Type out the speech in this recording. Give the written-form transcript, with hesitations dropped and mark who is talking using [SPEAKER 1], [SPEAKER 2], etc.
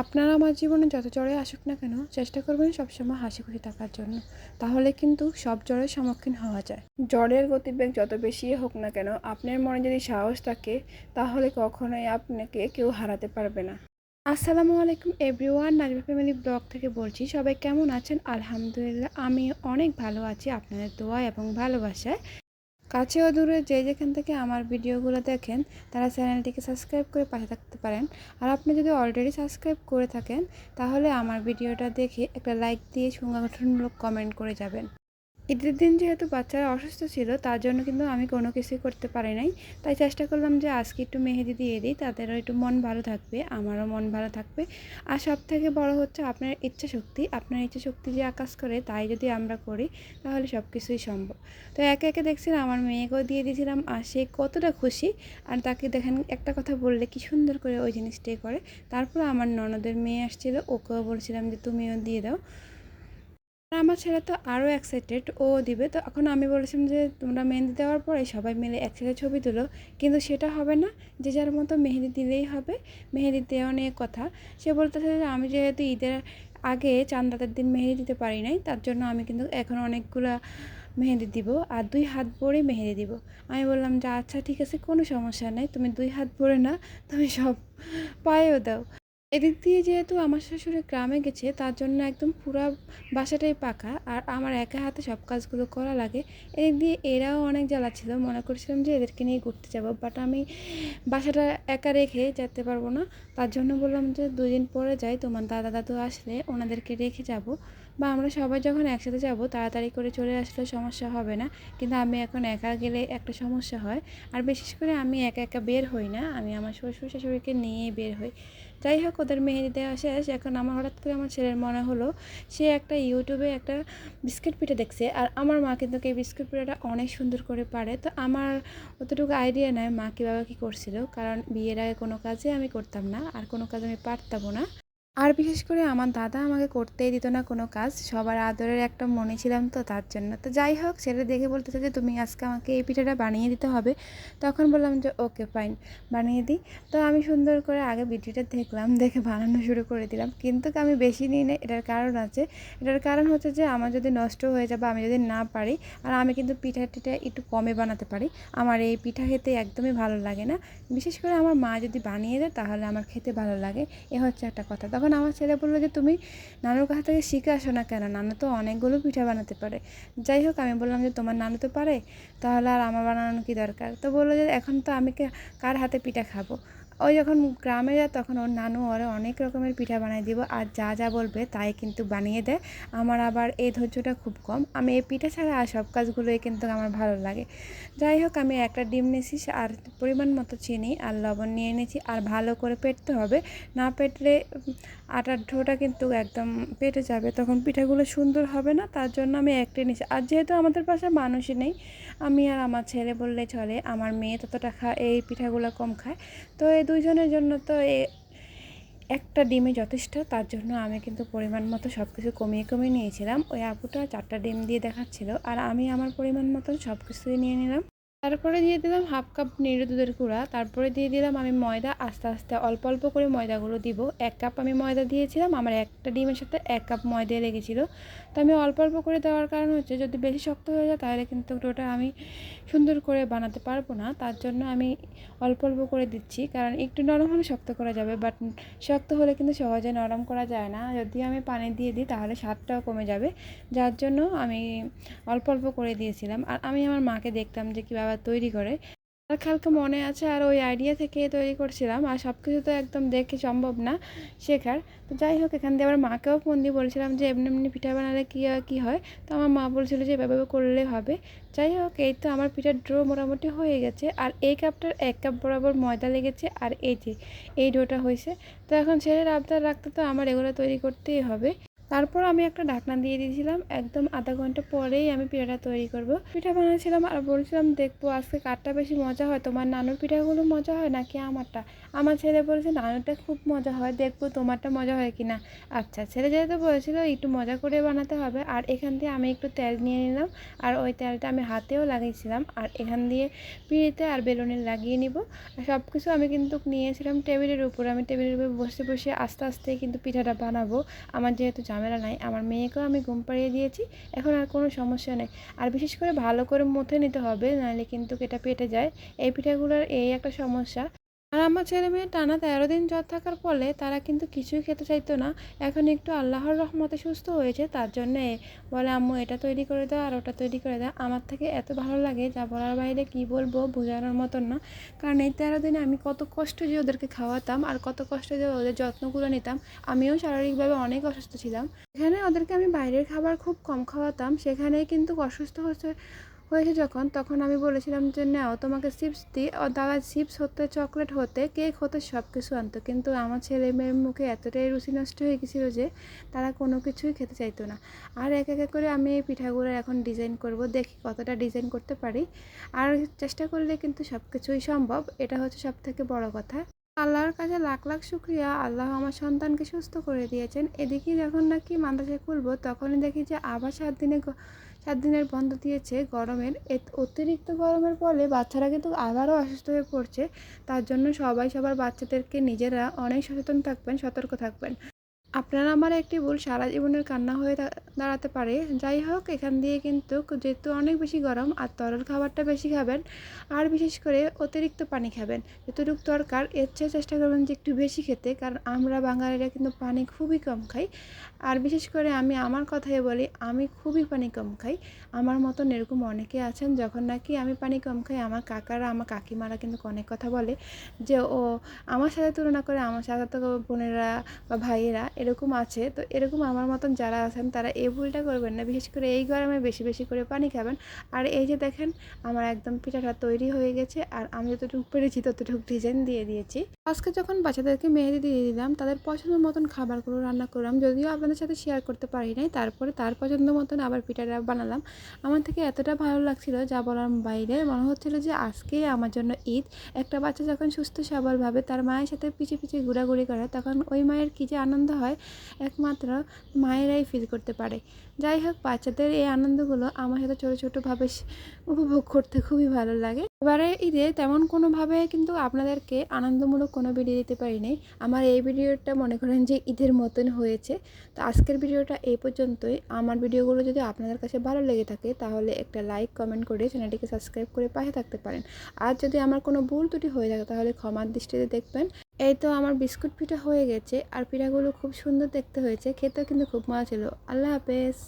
[SPEAKER 1] আপনারা আমার জীবনে যত ঝড়ই আসুক না কেন চেষ্টা করবেন সবসময় হাসি খুশি থাকার জন্য। তাহলে কিন্তু সব ঝড়ের সম্মুখীন হওয়া যায়। ঝড়ের গতিবেগ যত বেশি হোক না কেন আপনার মনে যদি সাহস থাকে তাহলে কখনোই আপনাকে কেউ হারাতে পারবে না। আসসালামু আলাইকুম এভরিওয়ান, নাজমা ফ্যামিলি ব্লগ থেকে বলছি। সবাই কেমন আছেন? আলহামদুলিল্লাহ আমি অনেক ভালো আছি আপনাদের দোয়া এবং ভালোবাসায়। কাছে ও দূরে যে যেখান থেকে আমার ভিডিওগুলো দেখেন তারা চ্যানেলটিকে সাবস্ক্রাইব করে পাশে থাকতে পারেন। আর আপনি যদি অলরেডি সাবস্ক্রাইব করে থাকেন তাহলে আমার ভিডিওটা দেখে একটা লাইক দিয়ে সংগঠনমূলক কমেন্ট করে যাবেন। ঈদের দিন যেহেতু বাচ্চারা অসুস্থ ছিল তার জন্য কিন্তু আমি কোনো কিছুই করতে পারি নাই। তাই চেষ্টা করলাম যে আজকে একটু মেহেদি দিয়ে দিই, তাদেরও একটু মন ভালো থাকবে, আমারও মন ভালো থাকবে। আর সব থেকে বড় হচ্ছে আপনার ইচ্ছা শক্তি। আপনার ইচ্ছা শক্তি যে আকাশ করে তাই যদি আমরা করি তাহলে সব কিছুই সম্ভব। তো একে একে দেখছিলাম আমার মেয়েকেও দিয়ে দিয়েছিলাম আর সে কতটা খুশি। আর তাকে দেখেন একটা কথা বললে কি সুন্দর করে ওই জিনিসটাই করে। তারপর আমার ননদের মেয়ে আসছিলো, ওকেও বলছিলাম যে তুমিও দিয়ে দাও। আর আমার ছেলে তো আরও এক্সাইটেড, ও দিবে। তো এখন আমি বলেছিলাম যে তোমরা মেহেন্দি দেওয়ার পরে সবাই মিলে একসাথে ছবি তুলো, কিন্তু সেটা হবে না, যে যার মতো মেহেদি দিলেই হবে। মেহেদি দেওয়া নিয়ে কথা। সে বলতেছে যে আমি যেহেতু ঈদের আগে চাঁদাদের দিন মেহেদি দিতে পারি নাই, তার জন্য আমি কিন্তু এখন অনেকগুলা মেহেদি দিব আর 2 হাত ভরে মেহেদি দিব। আমি বললাম যে আচ্ছা ঠিক আছে, কোনো সমস্যা নেই, তুমি 2 হাত ভরে না, তুমি সব পায়েও দাও। এদিক দিয়ে যেহেতু আমার শ্বশুরের গ্রামে গেছে তার জন্য একদম পুরা বাসাটাই পাকা আর আমার একা হাতে সব কাজগুলো করা লাগে। এদিক দিয়ে এরাও অনেক জ্বালা ছিল, মনে করছিলাম যে এদেরকে নিয়ে ঘুরতে যাব, বাট আমি বাসাটা একা রেখে যেতে পারবো না। তার জন্য বললাম যে 2 দিন পরে যাই, তোমার দাদা দাদু আসলে ওনাদেরকে রেখে যাব, বা আমরা সবাই যখন একসাথে যাব তাড়াতাড়ি করে চলে আসলে সমস্যা হবে না। কিন্তু আমি এখন একা গেলে একটা সমস্যা হয়। আর বিশেষ করে আমি একা একা বের হই না, আমি আমার শ্বশুর শাশুড়িকে নিয়েই বের হই। যাই হোক, ওদের মেহেদি দেওয়া শেষ। এখন আমার হঠাৎ করে আমার ছেলের মনে হলো সে একটা ইউটিউবে একটা বিস্কিট পিঠা দেখছে, আর আমার মা কিন্তু এই বিস্কিট পিঠাটা অনেক সুন্দর করে পারে। তো আমার অতটুকু আইডিয়া নেই মা কীভাবে কী করছিল, কারণ বিয়ের আগে কোনো কাজে আমি করতাম না আর কোনো কাজ আমি পারতামও না। আর বিশেষ করে আমার দাদা আমাকে করতেই দিত না কোনো কাজ, সবার আদরের একটা মনে ছিলাম তো তার জন্য। তো যাই হোক, ছেলে দেখে বলতেছে যে তুমি আজকে আমাকে এই পিঠাটা বানিয়ে দিতে হবে। তখন বললাম যে ওকে ফাইন, বানিয়ে দিই। তো আমি সুন্দর করে আগে ভিডিওটা দেখলাম, দেখে বানানো শুরু করে দিলাম। কিন্তু আমি বেশি নিই না, এটার কারণ আছে। এটার কারণ হচ্ছে যে আমার যদি নষ্ট হয়ে যায় বা আমি যদি না পারি, আর আমি কিন্তু পিঠা টিঠা একটু কমে বানাতে পারি, আমার এই পিঠা খেতে একদমই ভালো লাগে না। বিশেষ করে আমার মা যদি বানিয়ে দেয় তাহলে আমার খেতে ভালো লাগে। এ হচ্ছে একটা কথা। তখন আমার ছেলে বললো যে তুমি নানুর কাছ থেকে শিখে আসো না কেন, নানু তো অনেকগুলো পিঠা বানাতে পারে। যাই হোক, আমি বললাম যে তোমার নানু তো পারে, তাহলে আর আমার বানানো কি দরকার। তো বললো যে এখন তো আমি কার হাতে পিঠা খাবো। ওই যখন গ্রামে যায় তখন ওর নানু ওরা অনেক রকমের পিঠা বানিয়ে দিব, আর যা যা বলবে তাই কিন্তু বানিয়ে দেয়। আমার আবার এই ধৈর্যটা খুব কম, আমি এই পিঠা ছাড়া আর সব কাজগুলোই কিন্তু আমার ভালো লাগে। যাই হোক, আমি একটা ডিম নিয়েছি আর পরিমাণ মতো চিনি আর লবণ নিয়ে নিয়েছি, আর ভালো করে পেটতে হবে, না পেটলে আটার ঢোটা কিন্তু একদম পেটে যাবে, তখন পিঠাগুলো সুন্দর হবে না। তার জন্য আমি একটাই নিয়েছি। আর যেহেতু আমাদের পাশে মানুষই নেই, আমি আর আমার ছেলে বললে চলে, আমার মেয়ে ততটা এই পিঠাগুলো কম খায়। তো এই দুইজনের জন্য তো একটা ডিমই যথেষ্ট। তার জন্য আমি কিন্তু পরিমাণ মতো সব কিছু কমিয়ে কমিয়ে নিয়েছিলাম। ওই আপুটা 4টা ডিম দিয়ে দেখাচ্ছিল আর আমি আমার পরিমাণ মতো সব কিছুই নিয়ে নিলাম। তারপরে দিয়ে দিলাম হাফ কাপ নিড়ে দুধের গুঁড়া, তারপরে দিয়ে দিলাম আমি ময়দা। আস্তে আস্তে অল্প অল্প করে ময়দাগুলো দিব। 1 কাপ আমি ময়দা দিয়েছিলাম, আমার একটা ডিমের সাথে 1 কাপ ময়দা লেগেছিলো। তো আমি অল্প অল্প করে দেওয়ার কারণ হচ্ছে যদি বেশি শক্ত হয়ে যায় তাহলে কিন্তু ওটা আমি সুন্দর করে বানাতে পারবো না। তার জন্য আমি অল্প অল্প করে দিচ্ছি, কারণ একটু নরম হলে শক্ত করা যাবে, বাট শক্ত হলে কিন্তু সহজে নরম করা যায় না। যদি আমি পানি দিয়ে দিই তাহলে স্বাদটাও কমে যাবে, যার জন্য আমি অল্প অল্প করে দিয়েছিলাম। আর আমি আমার মাকে দেখতাম যে কীভাবে তৈরি করে, আর হালকা মনে আছে, আর ওই আইডিয়া থেকে তৈরি করছিলাম। আর সব কিছু তো একদম দেখে সম্ভব না শেখার। তো যাই হোক, এখান দিয়ে আবার মাকেও ফোন দিয়ে বলছিলাম যে এমনি এমনি পিঠা বানালে কী হয়। তো আমার মা বলছিল যে এভাবে করলে হবে। যাই হোক, এই তো আমার পিঠার ডো মোটামুটি হয়ে গেছে, আর এই কাপটার 1 কাপ বরাবর ময়দা লেগেছে, আর এই যে এই ডোটা হয়েছে। তো এখন ছেলের আবদার রাখতে তো আমার এগুলো তৈরি করতেই হবে। তারপর আমি একটা ঢাকনা দিয়ে দিয়েছিলাম, একদম আধা ঘন্টা পরেই আমি পিঠাটা তৈরি করব। পিঠা বানাচ্ছিলাম আর বলছিলাম দেখবো আজকে কারটা বেশি মজা হয়, তোমার নানুর পিঠাগুলো মজা হয় নাকি আমারটা। আমার ছেলে বলেছে নানুটা খুব মজা হয়, দেখবো তোমারটা মজা হয় কি না। আচ্ছা, ছেলে যেহেতু বলেছিল একটু মজা করে বানাতে হবে, আর এখান থেকে আমি একটু তেল নিয়ে নিলাম, আর ওই তেলটা আমি হাতেও লাগিয়েছিলাম, আর এখান দিয়ে পিঁড়িতে আর বেলুনে লাগিয়ে নিব। সব কিছু আমি কিন্তু নিয়েছিলাম টেবিলের উপর, আমি টেবিলের উপর বসে বসে আস্তে আস্তে কিন্তু পিঠাটা বানাবো। আমার যেহেতু ঝামেলা নাই, আমার মেয়েকেও আমি ঘুম পাড়িয়ে দিয়েছি, এখন আর কোনো সমস্যা নেই। আর বিশেষ করে ভালো করে মুথে নিতে হবে, নাহলে কিন্তু এটা পেটে যায়। এই পিঠাগুলোর এই একটা সমস্যা। আর আমার ছেলে মেয়ে টানা 13 দিন জ্বর থাকার ফলে তারা কিন্তু কিছুই খেতে চাইতো না। এখন একটু আল্লাহর রহমতে সুস্থ হয়েছে, তার জন্যে বলে আম্মু এটা তৈরি করে দাও আর ওটা তৈরি করে দাও। আমার থেকে এত ভালো লাগে যা বলার বাইরে, কি বলবো, বোঝানোর মতন না। কারণ এই 13 দিনে আমি কত কষ্ট যে ওদেরকে খাওয়াতাম আর কত কষ্ট যে ওদের যত্নগুলো নিতাম। আমিও শারীরিকভাবে অনেক অসুস্থ ছিলাম। এখানে ওদেরকে আমি বাইরের খাবার খুব কম খাওয়াতাম, সেখানেই কিন্তু অসুস্থ হয়েছে যখন, তখন আমি বলেছিলাম যে নাও তোমাকে চিপস দিই। ও দাদা চিপস হতে, চকলেট হতে, কেক হতে সব কিছু আনতো, কিন্তু আমার ছেলে মেয়ের মুখে এতটাই রুচি নষ্ট হয়ে গেছিলো যে তারা কোনো কিছুই খেতে চাইতো না। আর এক এক করে আমি এই পিঠাগুলো এখন ডিজাইন করব, দেখি কতটা ডিজাইন করতে পারি। আর চেষ্টা করলে কিন্তু সব কিছুই সম্ভব, এটা হচ্ছে সব থেকে বড় কথা। আল্লাহর কাছে লাখ লাখ শুক্রিয়া, আল্লাহ আমার সন্তানকে সুস্থ করে দিয়েছেন। এদিকে যখন নাকি মাদ্রাসা খুলবো তখনই দেখি যে আবার 7 দিনের বন্ধ দিয়েছে গরমের। অতিরিক্ত গরমের ফলে বাচ্চারা কিন্তু আবারও অসুস্থ হয়ে পড়ছে। তার জন্য সবাই সবার বাচ্চাদেরকে নিজেরা অনেক সচেতন থাকবেন, সতর্ক থাকবেন। আপনার আমার একটি ভুল সারা জীবনের কান্না হয়ে দাঁড়াতে পারে। যাই হোক, এখান দিয়ে কিন্তু যেহেতু অনেক বেশি গরম, আর তরল খাবারটা বেশি খাবেন, আর বিশেষ করে অতিরিক্ত পানি খাবেন। যতটুকু দরকার এর চেয়ে চেষ্টা করবেন যে একটু বেশি খেতে, কারণ আমরা বাঙালিরা কিন্তু পানি খুবই কম খাই। আর বিশেষ করে আমি আমার কথাই বলি, আমি খুবই পানি কম খাই। আমার মতন এরকম অনেকে আছেন, যখন নাকি আমি পানি কম খাই আমার কাকারা, আমার কাকিমারা কিন্তু অনেক কথা বলে যে ও আমার সাথে তুলনা করে, আমার সাথে তো বোনেরা বা ভাইয়েরা এরকম আছে। তো এরকম আমার মতন যারা আছেন তারা এই ভুলটা করবেন না, বিশেষ করে এই গরমে বেশি বেশি করে পানি খাবেন। আর এই যে দেখেন আমার একদম পিঠাটা তৈরি হয়ে গেছে, আর আমি যতটুকু পেরেছি ততটুকু ডিজাইন দিয়ে দিয়েছি। আজকে যখন বাচ্চাদেরকে মেহেদি দিয়ে দিলাম, তাদের পছন্দ মতন খাবারগুলো রান্না করলাম, যদিও আপনাদের সাথে শেয়ার করতে পারি নাই। তারপরে তার পছন্দ মতন আবার পিঠাটা বানালাম। আমার থেকে এতটা ভালো লাগছিল যা বলার বাইরে, মনে হচ্ছিল যে আজকে আমার জন্য ঈদ। একটা বাচ্চা যখন সুস্থ সবলভাবে তার মায়ের সাথে পিছিয়ে পিছিয়ে ঘোরাঘুরি করে, তখন ওই মায়ের কী যে আনন্দ হয় একমাত্র মায়েরাই ফিল করতে পারে। যাই হোক, বাচ্চাদের এই আনন্দগুলো আমার সাথে ছোটো ছোটোভাবে উপভোগ করতে খুবই ভালো লাগে। এবারে ঈদে তেমন কোনোভাবে কিন্তু আপনাদেরকে আনন্দমূলক কোনো ভিডিও দিতে পারিনি। আমার এই ভিডিওটা মনে করেন যে ঈদের মতন হয়েছে। তো আজকের ভিডিওটা এই পর্যন্তই। আমার ভিডিওগুলো যদি আপনাদের কাছে ভালো লেগে থাকে তাহলে একটা লাইক, কমেন্ট করে চ্যানেলটিকে সাবস্ক্রাইব করে পাশে থাকতে পারেন। আর যদি আমার কোনো ভুল ত্রুটি হয়ে থাকে তাহলে ক্ষমার দৃষ্টিতে দেখবেন। এই তো আমার বিস্কুট পিঠা হয়ে গেছে, আর পিঠাগুলো খুব সুন্দর দেখতে হয়েছে, খেতেও কিন্তু খুব মজা ছিল। আল্লাহ হাফেজ।